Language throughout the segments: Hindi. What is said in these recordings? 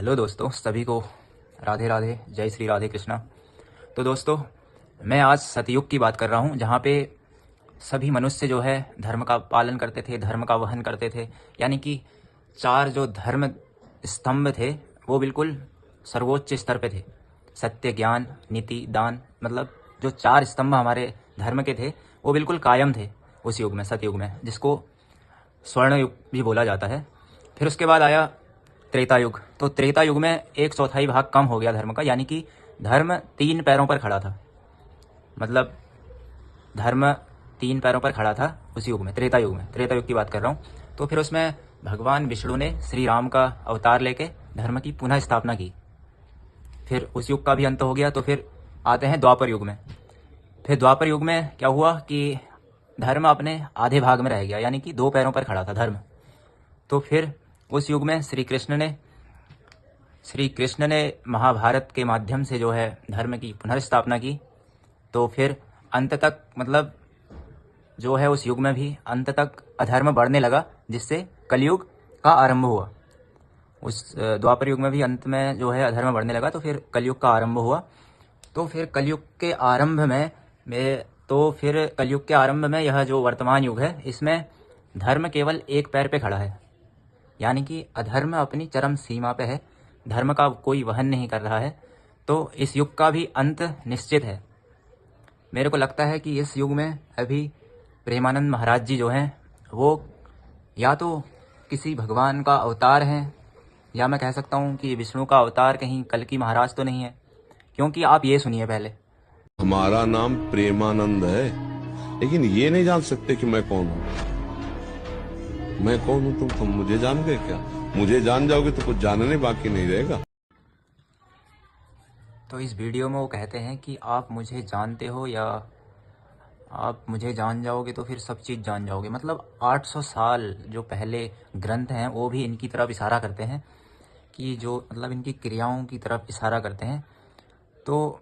हेलो दोस्तों, सभी को राधे राधे, जय श्री राधे कृष्णा। तो दोस्तों, मैं आज सतयुग की बात कर रहा हूँ, जहाँ पे सभी मनुष्य जो है धर्म का पालन करते थे, धर्म का वहन करते थे। यानी कि चार जो धर्म स्तंभ थे वो बिल्कुल सर्वोच्च स्तर पे थे। सत्य, ज्ञान, नीति, दान, मतलब जो चार स्तंभ हमारे धर्म के थे वो बिल्कुल कायम थे उस युग में, सतयुग में, जिसको स्वर्ण युग भी बोला जाता है। फिर उसके बाद आया त्रेता युग। तो त्रेता युग में एक चौथाई भाग कम हो गया धर्म का, यानी कि धर्म 3 पैरों पर खड़ा था। मतलब धर्म 3 पैरों पर खड़ा था उस युग में, त्रेता युग में, त्रेता युग की बात कर रहा हूँ। तो फिर उसमें भगवान विष्णु ने श्री राम का अवतार लेके धर्म की पुनः स्थापना की। फिर उस युग का भी अंत हो गया। तो फिर आते हैं द्वापर युग में। फिर द्वापर युग में क्या हुआ कि धर्म अपने आधे भाग में रह गया, यानी कि 2 पैरों पर खड़ा था धर्म। तो फिर उस युग में श्री कृष्ण ने महाभारत के माध्यम से जो है धर्म की पुनर्स्थापना की। तो फिर अंत तक, मतलब जो है उस युग में भी अंत तक अधर्म बढ़ने लगा, जिससे कलयुग का आरंभ हुआ। उस द्वापर युग में भी अंत में जो है अधर्म बढ़ने लगा, तो फिर कलयुग का आरंभ हुआ। तो फिर कलयुग के आरंभ में यह जो वर्तमान युग है, इसमें धर्म केवल 1 पैर पे खड़ा है, यानी कि अधर्म अपनी चरम सीमा पे है, धर्म का कोई वहन नहीं कर रहा है। तो इस युग का भी अंत निश्चित है। मेरे को लगता है कि इस युग में अभी प्रेमानंद महाराज जी जो हैं वो या तो किसी भगवान का अवतार हैं, या मैं कह सकता हूँ कि विष्णु का अवतार कहीं कल्कि महाराज तो नहीं है। क्योंकि आप ये सुनिए, पहले हमारा नाम प्रेमानंद है, लेकिन ये नहीं जान सकते कि मैं कौन हूँ। मैं कौन हूँ तुम मुझे जान गए क्या? मुझे जान जाओगे तो कुछ जानने बाकी नहीं रहेगा। तो इस वीडियो में वो कहते हैं कि आप मुझे जानते हो या आप मुझे जान जाओगे तो फिर सब चीज़ जान जाओगे। मतलब 800 साल जो पहले ग्रंथ हैं वो भी इनकी तरफ इशारा करते हैं, कि जो मतलब इनकी क्रियाओं की तरफ इशारा करते हैं। तो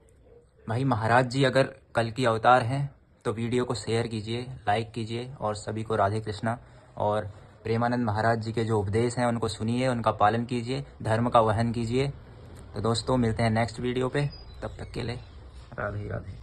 भाई महाराज जी अगर कल की अवतार हैं तो वीडियो को शेयर कीजिए, लाइक कीजिए, और सभी को राधे कृष्णा। और प्रेमानंद महाराज जी के जो उपदेश हैं उनको सुनिए, उनका पालन कीजिए, धर्म का वहन कीजिए। तो दोस्तों, मिलते हैं नेक्स्ट वीडियो पे, तब तक के लिए राधे राधे।